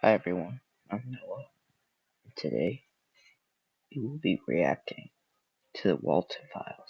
Hi everyone, I'm Noah. Today we will be reacting to the Walten files.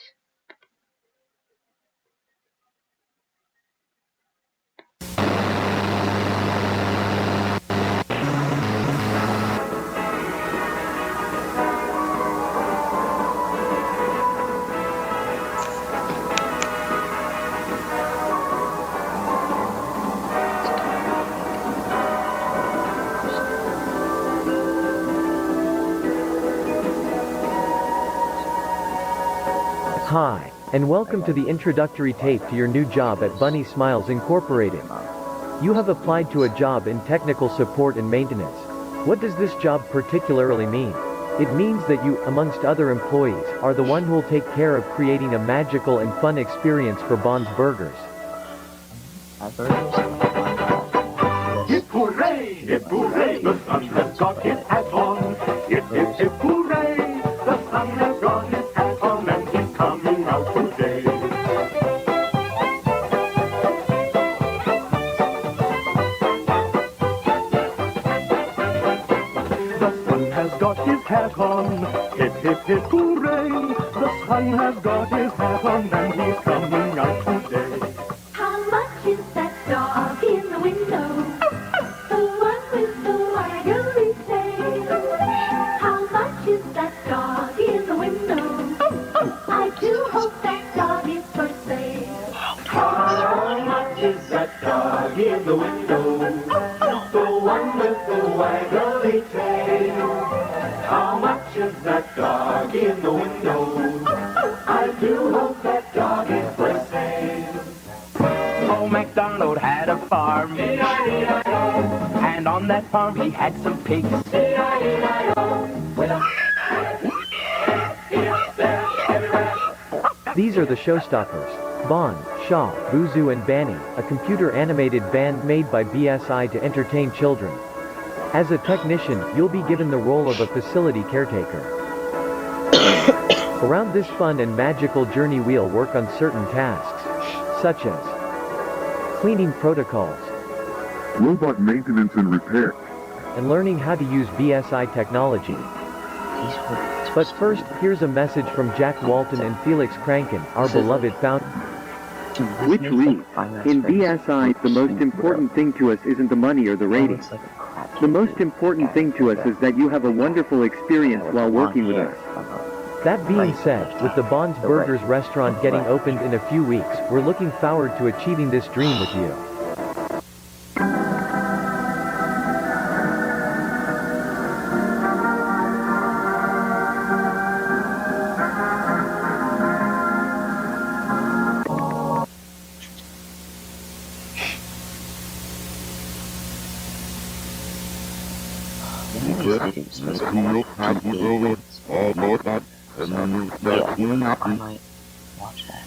Hi, and welcome to the introductory tape to your new job at Bunny Smiles Incorporated. You have applied to a job in technical support and maintenance. What does this job particularly mean? It means that you, amongst other employees, are the one who will take care of creating a magical and fun experience for Bond's Burgers. Hip hooray! Hip hooray! The sun has got his hat on. Hip hip hip hooray! The sun has got his hat on and he's coming out today. The sun has got his hat on. Hip hip hip hooray! The sun has got his hat on and he's coming out today. How much is that dog in the window? The one with the waggly tail. How much is that dog in the window? I do hope that dog is for sale. How much is that dog in the window? The one with the waggly tail. How much is that dog in the window? I do hope that dog is for sale. Old MacDonald had a farm, and on that farm he had some pigs. These are the showstoppers. Bond, Shaw, Boozoo and Banny, a computer-animated band made by BSI to entertain children. As a technician, you'll be given the role of a facility caretaker. Around this fun and magical journey we'll work on certain tasks, such as cleaning protocols, robot maintenance and repair, and learning how to use BSI technology. But first, here's a message from Jack Walton and Felix Kranken, our beloved founder. Which reads, in BSI, the most important thing to us isn't the money or the rating. The most important thing to us is that you have a wonderful experience while working with us. That being said, with the Bond's Burgers restaurant getting opened in a few weeks, we're looking forward to achieving this dream with you. I might watch that.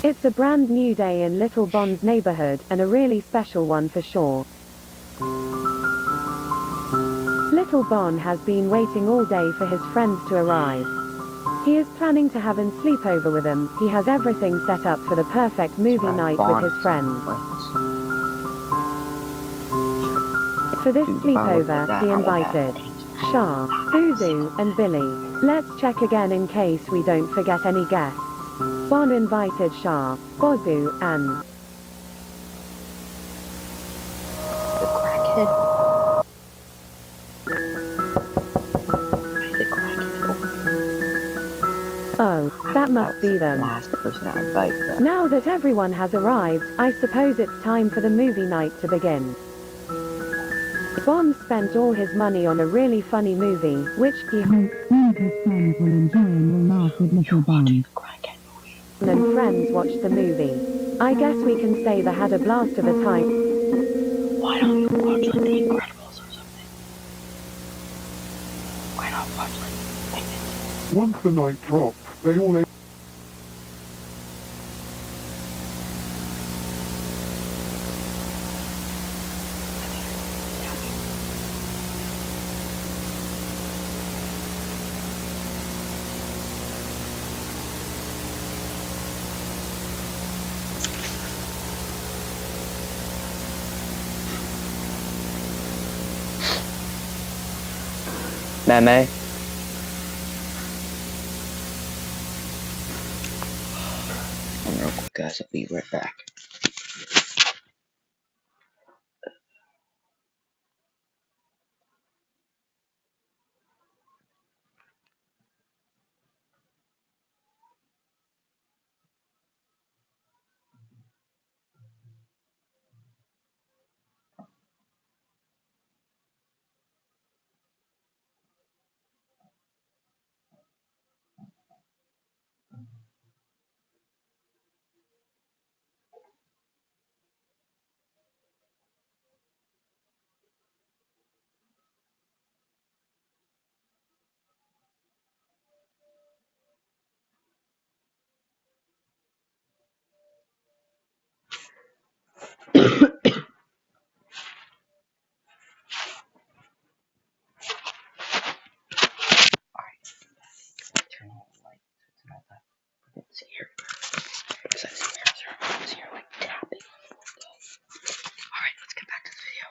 It's a brand new day in Little Bond's neighborhood, and a really special one for sure. Little Bond has been waiting all day for his friends to arrive. He is planning to have a sleepover with them. He has everything set up for the perfect movie night with his friends. For this sleepover, he invited Shah, Boozoo, and Billy. Let's check again in case we don't forget any guests. Bond invited Shah, Bozu, and The crackhead. oh, that must be them. Last person I invite them. Now that everyone has arrived, I suppose it's time for the movie night to begin. Bond spent all his money on a really funny movie, which he hopes all of his friends will enjoy and will laugh with Little Bond. And friends watched the movie. I guess we can say they had a blast of a time. Why don't you watch like The Incredibles or something? Why not watch like once the night drops, they all Meme. And real quick, guys, I'll be right back. Turn on the light so it's not that. Let's see here. Because I see hairs here like tapping. Alright, let's get back to the video.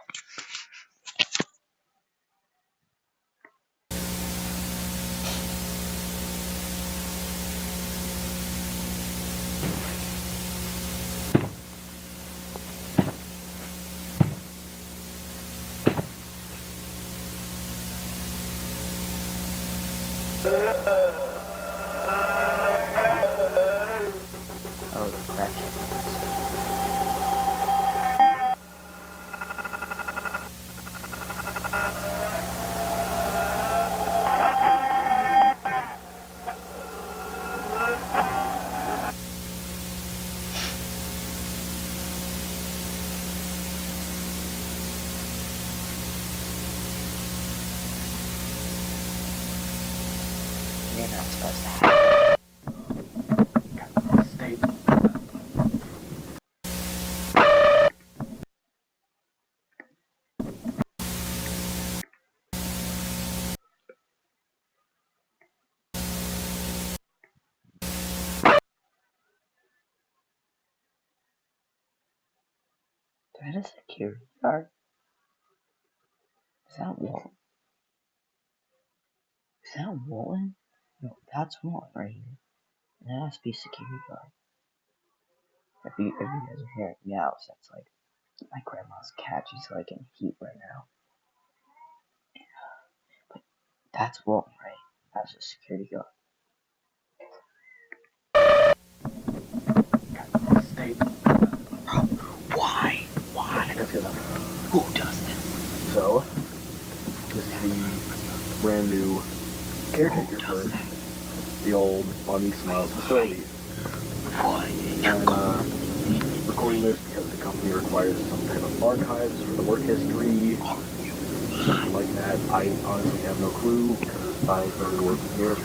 Oh, the crack. You're not supposed to have. Is that a security guard? Is that Walten? Is that Walten? No, that's Walten right here. That has to be a security guard. If you guys are hearing meows, that's like my grandma's cat. She's like in heat right now. But that's Walten, right? That's a security guard. Bro, why? Why? Who does this? So, this is the brand new caretaker for the old Bunny Smiles facility. And recording this because the company requires some type of archives for the work history, something like that. I honestly have no clue because I started working here.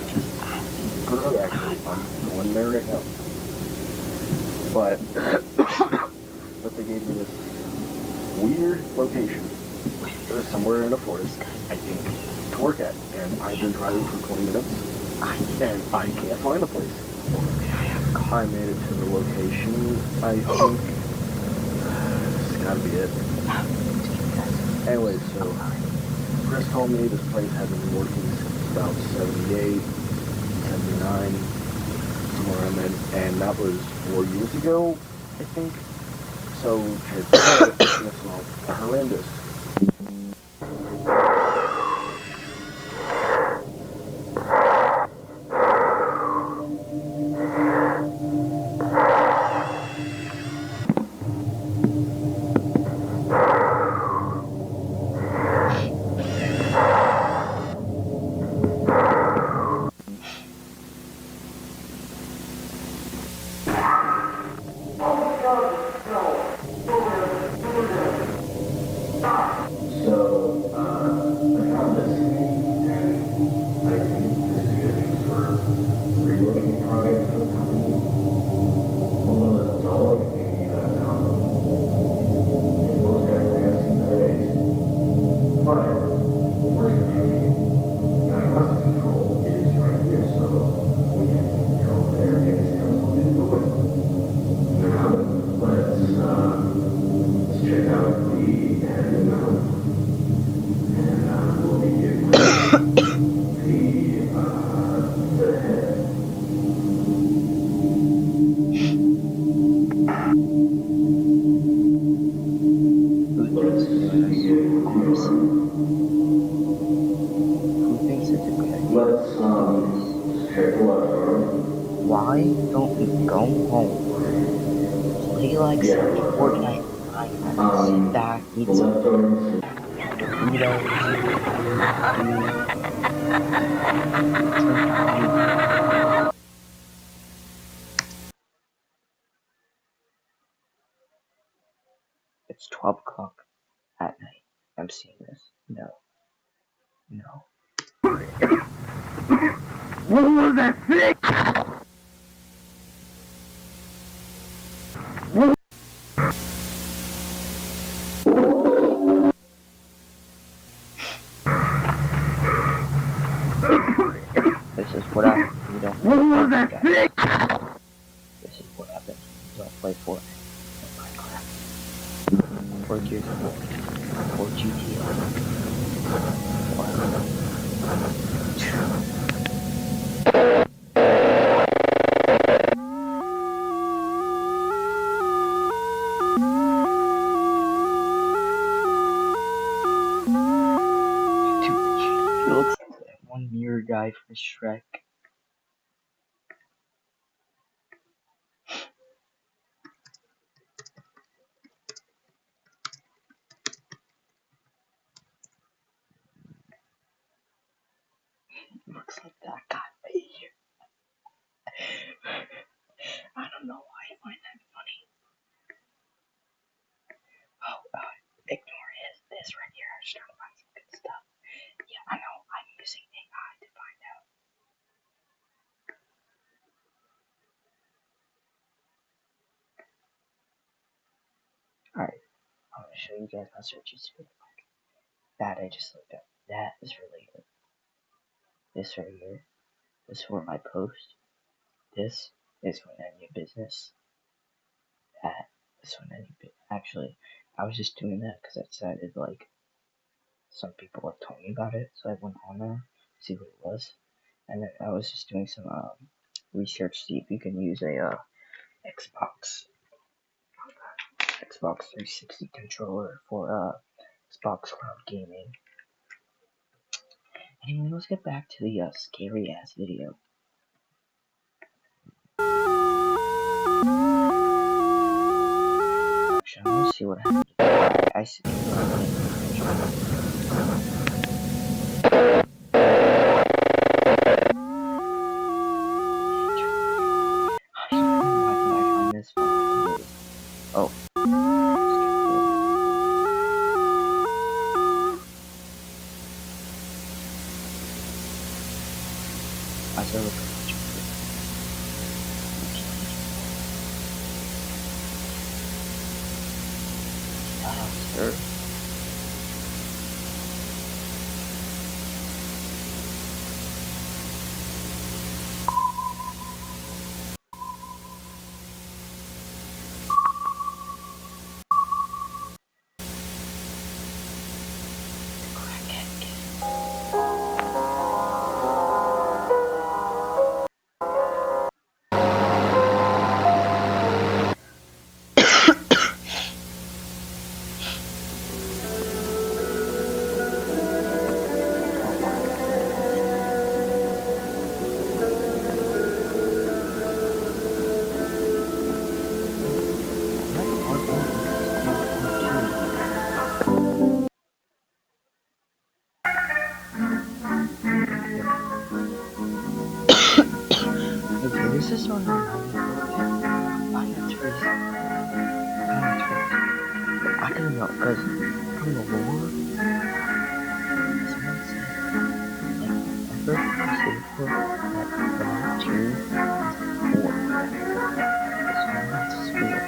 Good, actually, I'm going there right now. But they gave me this weird location. It was somewhere in a forest, I think, to work at. And I've been driving for 20 minutes, and I can't find the place. I made it to the location, I think. This gotta be it. Anyway, so Chris told me this place hasn't been working since about 78, 79, somewhere around then, and that was 4 years ago, I think. So it's all horrendous. play like some Fortnite, sit back, eat some Doritos, It's 12 o'clock at night. I'm seeing this. No. No. What was that thing? This is what happens when you don't play Fortnite, guys. This is what happens when you don't play Fortnite. Oh my crap. Or Gears of War. Or GTA. Dude, he looks like that one mirror guy from Shrek. He looks like that guy right here. I don't know why I find that funny. Oh, ignore this right here. I was trying to find some good stuff. Yeah, I know. I'm using AI to find out. Alright, I'm gonna show you guys my search history. That I just looked up. That is related. This right here. This is for my post. This is when I need business. That is when I need business. Actually, I was just doing that because I decided like some people have told me about it, so I went on there to see what it was, and then I was just doing some research to see if you can use a Xbox 360 controller for Xbox Cloud Gaming. Anyway, let's get back to the scary ass video. Actually, I want to see what happened. I see. Why did I find this one? Oh. I said look. Sure. Okay, this is one I don't know, because from the lore, someone said, like, ever saved for that Fallout 2 is 4. So that's weird.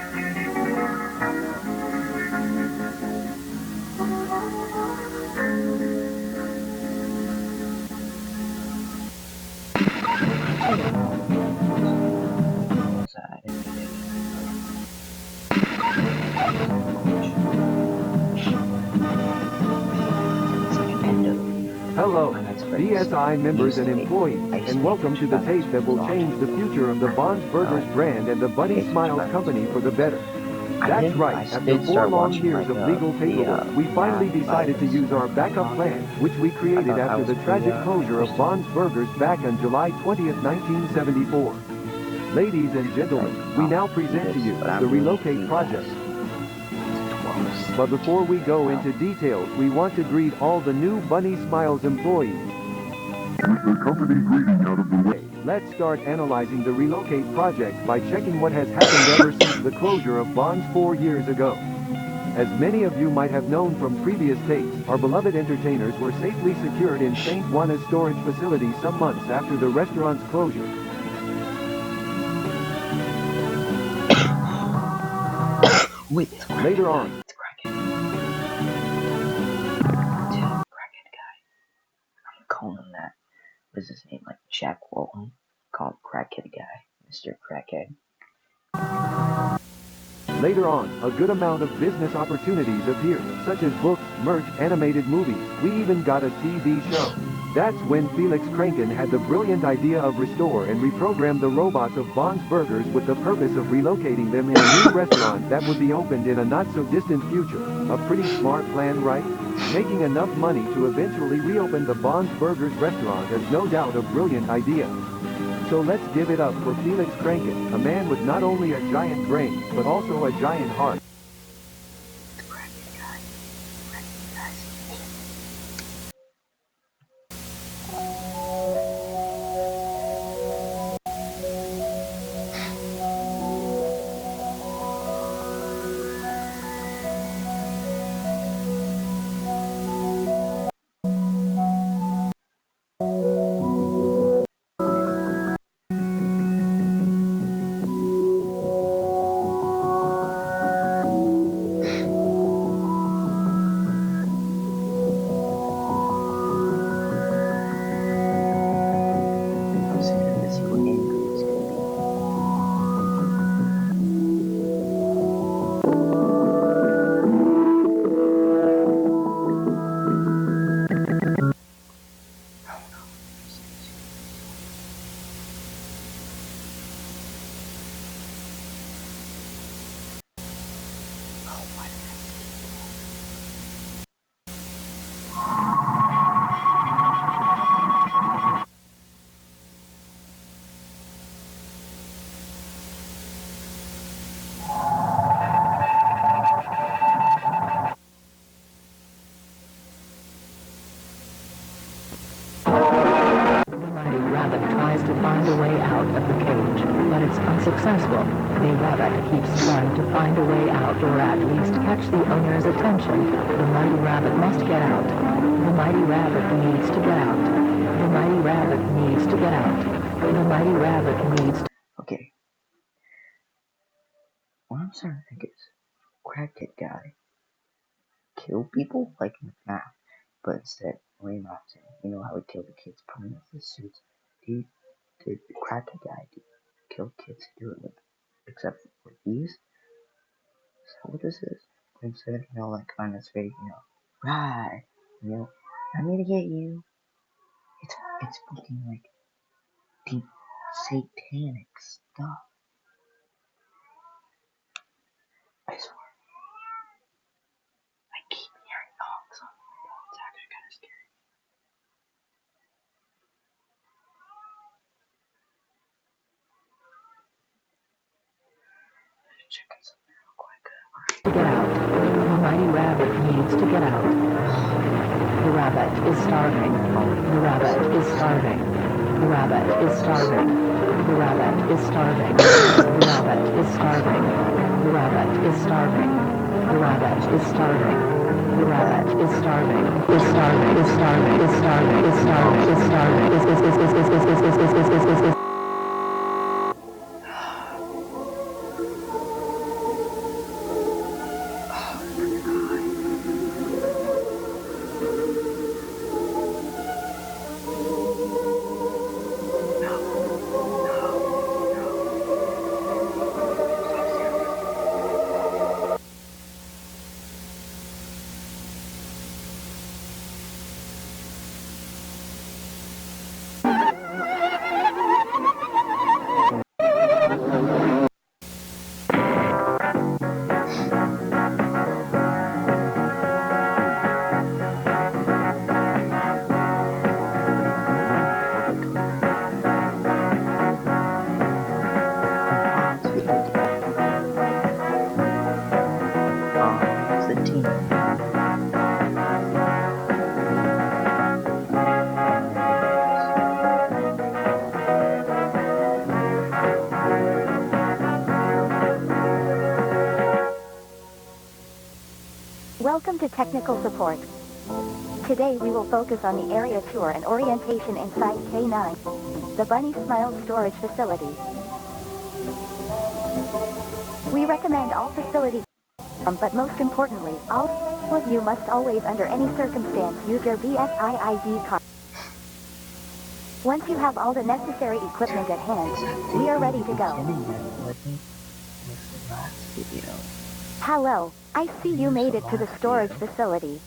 I don't know. What's that? Hello, BSI members and employees, and welcome to the tape that will change the future of the Bond's Burgers brand and the Bunny Smiles company for the better. That's right, after 4 long years of legal paperwork, we finally decided to use our backup plan, which we created after the tragic closure of Bond's Burgers back on July 20th, 1974. Ladies and gentlemen, we now present to you the Relocate Project. But before we go into details, we want to greet all the new Bunny Smiles employees. With the company greeting out of the way, Let's start analyzing the Relocate Project by checking what has happened ever since the closure of Bonds 4 years ago. As many of you might have known from previous tapes, our beloved entertainers were safely secured in St. Juana's storage facility some months after the restaurant's closure. Wait, Later on, it's Crackhead. Dude, Crackhead guy. I'm calling him that. What is his name? Like Jack Walton? Call him Crackhead guy. Mr. Crackhead. Later on, a good amount of business opportunities appeared, such as books, merch, animated movies. We even got a TV show. That's when Felix Kranken had the brilliant idea of restore and reprogram the robots of Bond's Burgers with the purpose of relocating them in a new restaurant that would be opened in a not-so-distant future. A pretty smart plan, right? Making enough money to eventually reopen the Bond's Burgers restaurant is no doubt a brilliant idea. So let's give it up for Felix Kranken, a man with not only a giant brain, but also a giant heart. I'm just gonna see what angry it's gonna be. Rabbit tries to find a way out of the cage, but it's unsuccessful. The rabbit keeps trying to find a way out, or at least catch the owner's attention. The mighty rabbit must get out. The mighty rabbit needs to get out. The mighty rabbit needs to get out. The mighty rabbit needs to... Okay. What I'm starting to think is, Crackhead guy kill people like in the map, but instead, Wayne Robson, you know how he killed the kids putting up the suits? Dude, the Crackhead guy kill kids do it with, except with these. So what this is, instead of, like, find this video, right, I'm gonna get you. It's fucking, like, deep satanic stuff. I swear. I keep hearing knocks on the window. It's actually kind of scary. Checking something real quick. get out. The mighty rabbit needs to get out. The rabbit is starving. The rabbit is starving. The rabbit is starving. The rabbit is starving. The rabbit is starving. The rabbit is starving. The rabbit is starving. The rabbit is starving. Is starving. Is starving. Is starving. Is starving. Is starving. Is Welcome to Technical Support. Today we will focus on the area tour and orientation inside K9, the Bunny Smiles storage facility. We recommend all facilities, but most importantly, all of you must always under any circumstance use your BSI ID card. Once you have all the necessary equipment at hand, we are ready to go. Hello, I see you made it to the storage facility.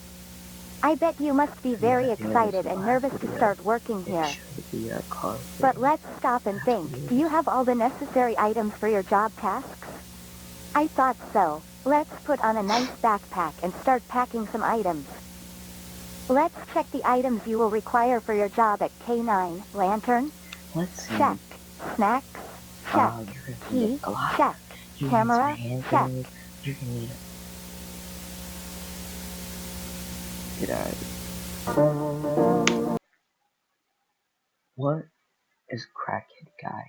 I bet you must be very excited and nervous to start working here. But let's stop and think. Do you have all the necessary items for your job tasks? I thought so. Let's put on a nice backpack and start packing some items. Let's check the items you will require for your job at K9. Lantern? Check. Snacks? Check. Key? Check. Camera? Check. You're gonna need it. Get out of here. What is crackhead guy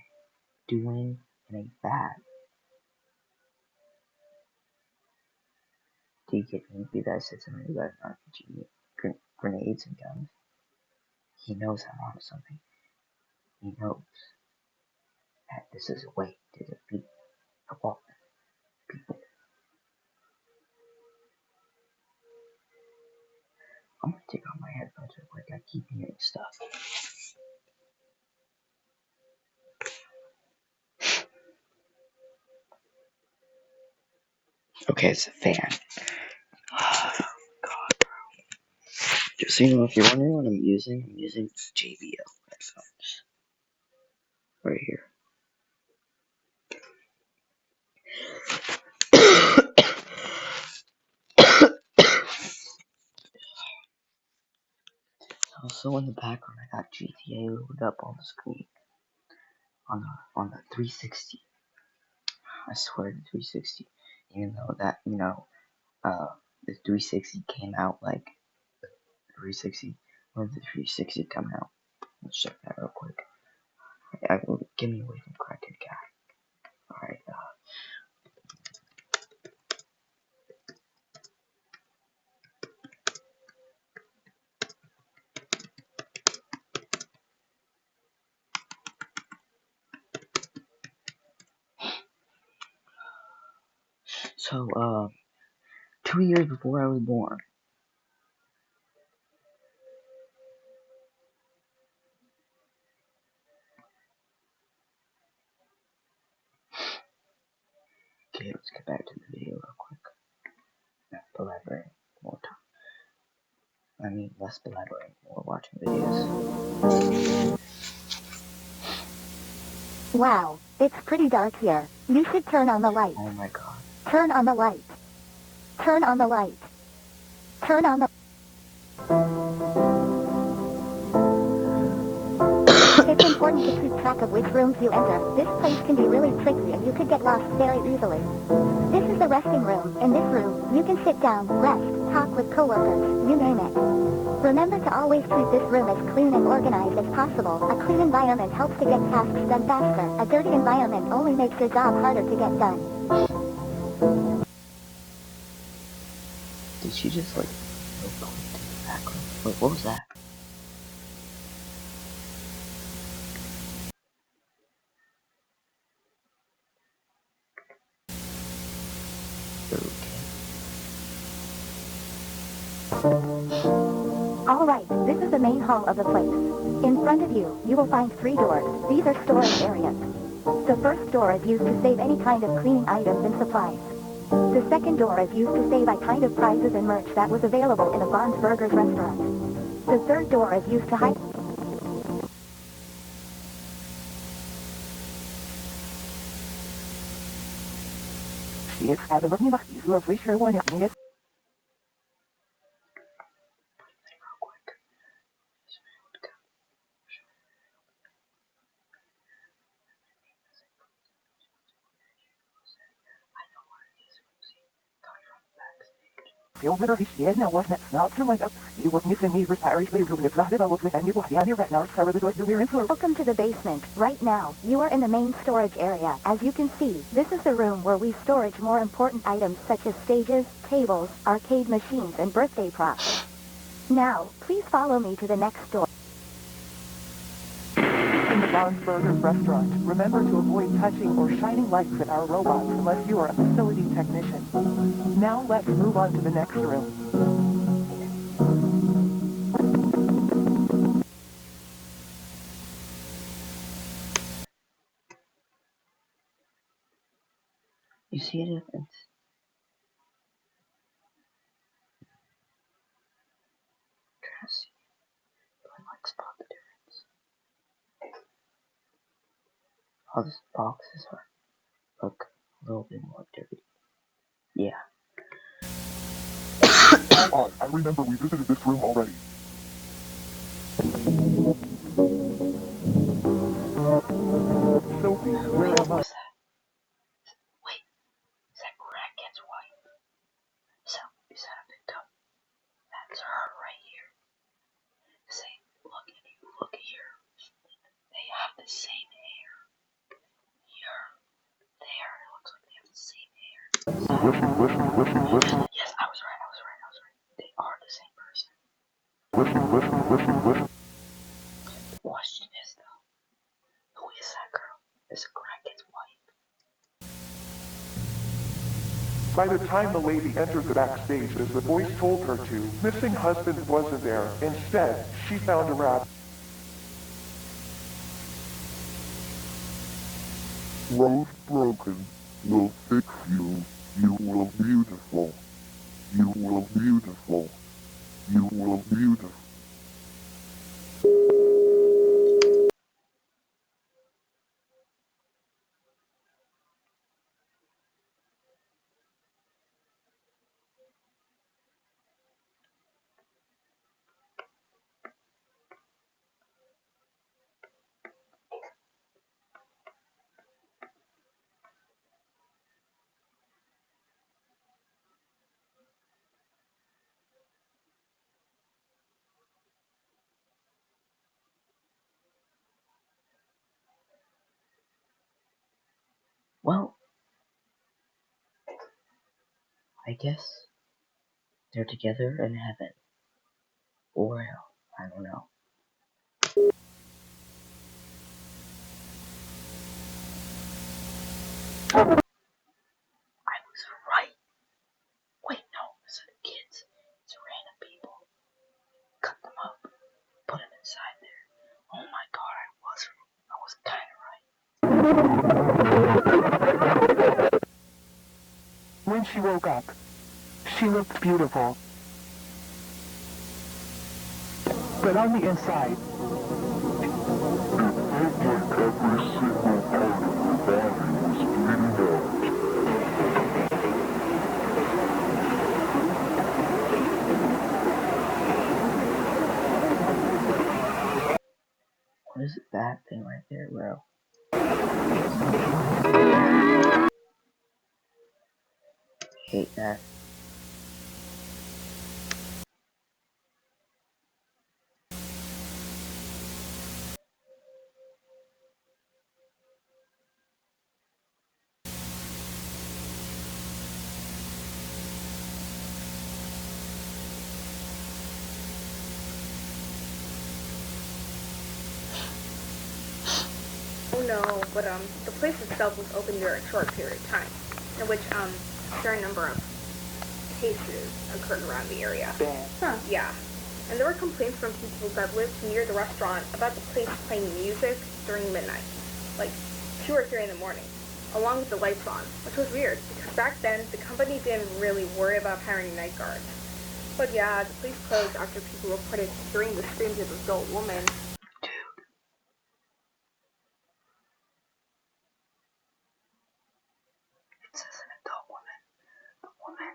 doing in a bag? Do you get maybe that sits in a red RPG, grenades and guns? He knows I'm on something. He knows that this is a way to defeat the walten people. I'm gonna take off my headphones real quick. I keep hearing stuff. Okay, it's a fan. Oh, God, bro. Just so you know, if you're wondering what I'm using JBL headphones. Right here. Also in the background, I got GTA loaded up on the screen. On the 360. I swear the 360. Even though that, the 360 came out like 360. When did the 360 come out? Let's check that real quick. Get me away from crackhead guy. Alright, so, 2 years before I was born. Okay, let's get back to the video real quick. Not belaborating more time. I mean, less belaborating, more watching videos. Wow, it's pretty dark here. You should turn on the light. Oh my god. Turn on the light. Turn on the light. Turn on the... It's important to keep track of which rooms you enter. This place can be really tricky and you could get lost very easily. This is the resting room. In this room, you can sit down, rest, talk with coworkers, you name it. Remember to always keep this room as clean and organized as possible. A clean environment helps to get tasks done faster. A dirty environment only makes your job harder to get done. Did she just like go point in the background? Wait, what was that? Alright, this is the main hall of the place. In front of you, you will find 3 doors. These are storage areas. The first door is used to save any kind of cleaning items and supplies. The second door is used to save a kind of prizes and merch that was available in a Bond's Burgers restaurant. The third door is used to hide... Jetzt gerade wird mir nach diesem Fischer one minute. Silver Fischena was not Snauzer you were missing me for Irish Bay Ruben Exotic, I was with Andy Wasiani right now, Sarah the Joyce New Influence. Welcome to the basement. Right now, you are in the main storage area. As you can see, this is the room where we storage more important items such as stages, tables, arcade machines, and birthday props. Now, please follow me to the next door. In the Bond's Burgers restaurant, remember to avoid touching or shining lights at our robots unless you are a facility technician. Now let's move on to the next room. You see a difference? Trying to see. Do I like spot the difference? All these boxes look a little bit more dirty. Yeah. Hold on, I remember we visited this room already. Sophie, Wait, what's that? Wait, is that Kraken's wife? So, is that a big up? That's her right here. See, look here. They have the same hair. Here, there, it looks like they have the same hair. Yes, I was right. They are the same person. The question is though, who is that girl? Is it Kraken's wife? By the time the lady entered the backstage as the voice told her to, missing husband wasn't there. Instead, she found a rabbit. Rose broken will fix you. You will beautiful. You will beautiful. You will beautiful. Well, I guess they're together in heaven. Or hell. I don't know. I was right. Wait, no, it's the kids. It's random people. Cut them up. Put them inside there. Oh my god, I was kinda right. When she woke up, she looked beautiful. But on the inside, Every single part of her body was bleeding out. What is that thing right there, bro? Hate that. Oh no, but the place itself was open during a short period of time, in which a fair number of cases occurred around the area. damn. Yeah. And there were complaints from people that lived near the restaurant about the place playing music during midnight, like 2 or 3 in the morning, along with the lights on, which was weird, because back then the company didn't really worry about hiring night guards. But yeah, the place closed after people reported hearing the screams of an adult woman. It says an adult woman. The woman,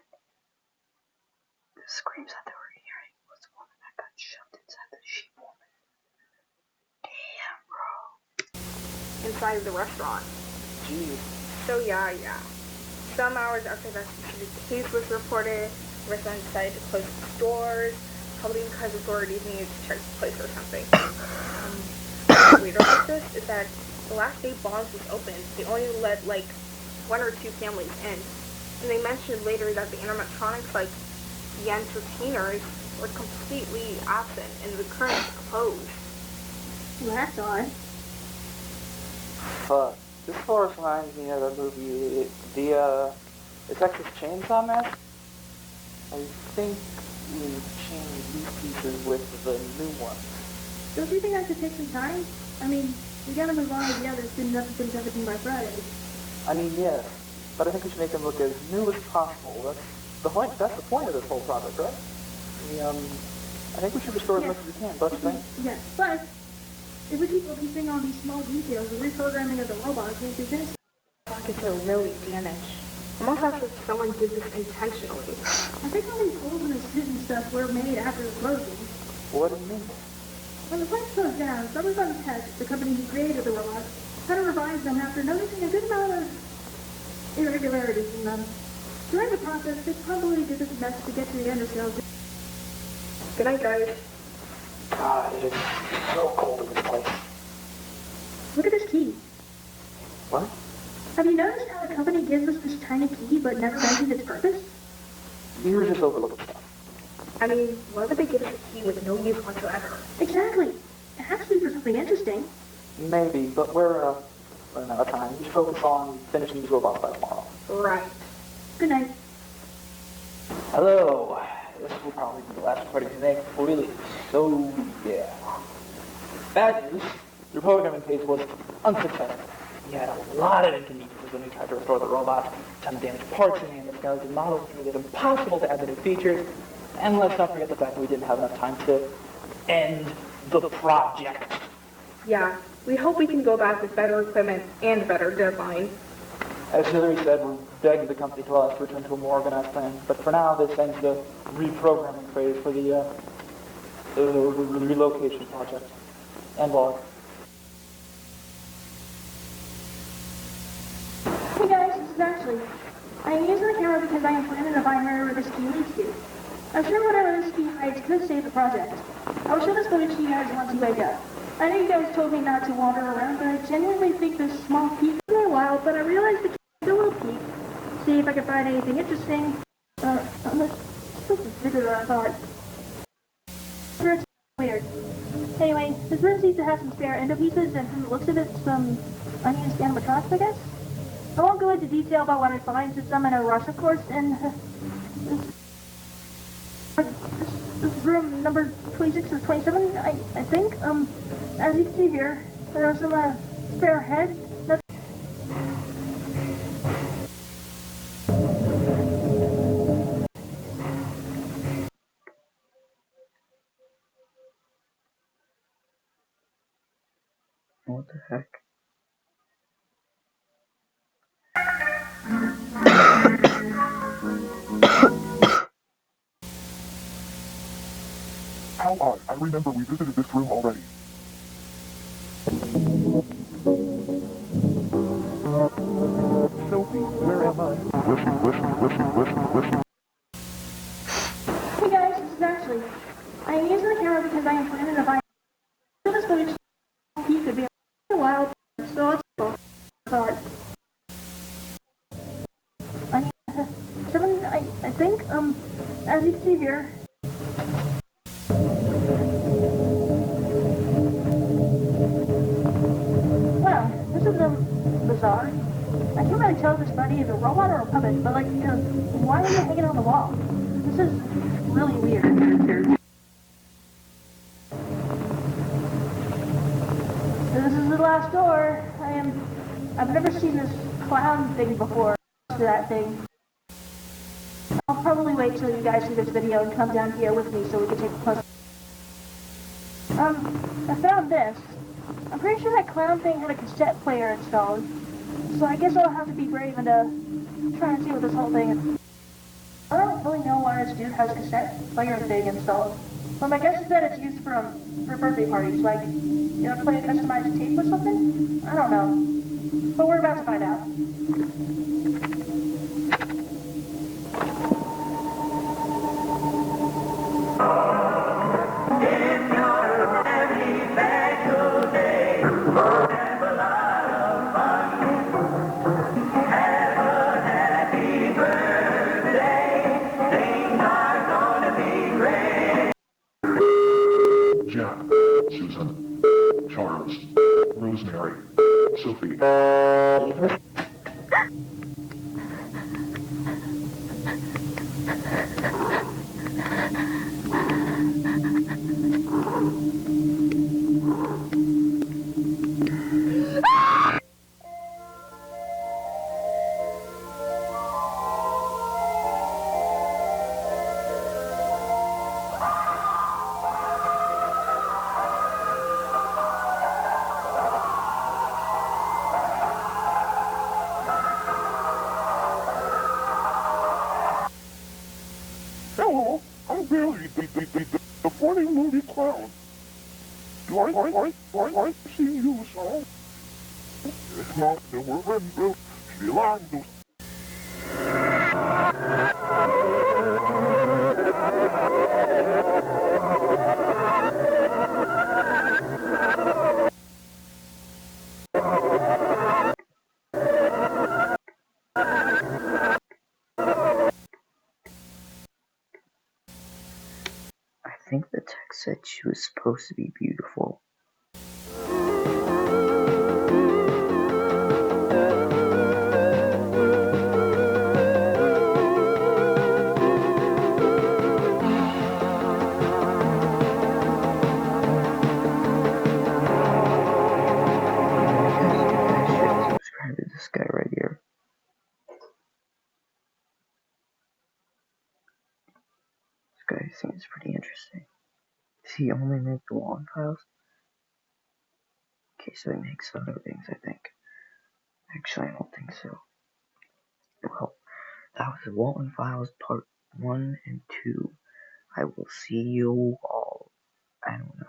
the screams that they were hearing was the woman that got shoved inside the sheep woman. Damn, bro. Inside of the restaurant. Jeez. So yeah. some hours after the case was reported, restaurants decided to close the stores, probably because authorities needed to check the place or something. What's weird about this is that the last day Bonds was open, they only let like 1 or 2 families in. And they mentioned later that the animatronics, like the entertainers, were completely absent and the curtains closed. Well, that's odd. This forest reminds me of a movie, the Texas Chainsaw Massacre. I think we changed these pieces with the new ones. Don't you think I should take some time? I mean, we gotta move on with the others, didn't have to finish everything by Friday. I mean, yes, but I think we should make them look as new as possible. That's the point of this whole project, right? I think we should restore as much as we can, don't you think? Yes, but if we keep releasing all these small details, the reprogramming of the robots won't be finished. Pockets are really damaged. I'm almost as if someone did this intentionally. I think all these holes in the suit and stuff were made after the closing. What do you mean? When the place closed down, Summers on Tech, the company who created the robots, had to revise them after noticing a good amount of irregularities in them. During the process, they probably did this mess to get to the undershells. Good night, guys. God, it is so cold in this place. Look at this key. What? Have you noticed how the company gives us this tiny key but never mentions its purpose? You're just overlooking stuff. I mean, why would they give us a key with no use whatsoever? Exactly. It has to be for something interesting. Maybe, but we're running out of time. We should focus on finishing these robots by tomorrow. Right. Good night. Hello. This will probably be the last recording today before we leave. So, yeah. Bad news. The programming phase was unsuccessful. We had a lot of inconveniences when we tried to restore the robot. A ton of damaged parts and the skeleton models made it impossible to add the new features. And let's not forget the fact that we didn't have enough time to end the project. Yeah, we hope we can go back with better equipment and a better deadline. As Hillary said, we're begging the company to allow us to return to a more organized plan. But for now, this ends the reprogramming phase for the relocation project and log. Hey guys, this is Ashley. I am using the camera because I am planning to find wherever this key leads to. I'm sure whatever this key hides could save the project. I will show this footage to you guys once you wake up. I know you guys told me not to wander around, but I genuinely think this small key is a while, but I realized the key is a little peek. See if I can find anything interesting. Unless this is bigger than I thought. It's weird. Anyway, this room seems to have some spare endo pieces, and from the looks of it, some unused animatronics, I guess. I won't go into detail about what I find since I'm in a rush, of course, and this is room number 26 or 27, I think. As you can see here, there are some spare heads. What the heck? How odd. I remember we visited this room already. Sophie, where am I? Listen. Hey guys, this is Ashley. I am using the camera because I am planning to find this footage. He could be a while, so it's thought. I think, as you can see here. Well, this is bizarre. I can't really tell if this buddy is a robot or a puppet, but why are you hanging on the wall? This is really weird. This is the last door. I've never seen this clown thing before. That thing. I'll probably wait till you guys see this video and come down here with me so we can take a closer. I found this. I'm pretty sure that clown thing had a cassette player installed. So I guess I'll have to be brave and try and see what this whole thing is. I don't really know why this dude has a cassette player thing installed. But my guess is that it's used for birthday parties, like, play a customized tape or something? I don't know. But we're about to find out. Charles, Rosemary, Sophie. Hello, I'm Billy, the funny movie clown. Do I see you, so? If not, then we're friends, Bill. I think the text said she was supposed to be beautiful. Subscribe to this guy right here. This guy seems pretty interesting. Does he only make the walten files? Okay, so he makes other things, I think. Actually, I don't think so. Well, that was the walten files part 1 and 2. I will see you all, I don't know.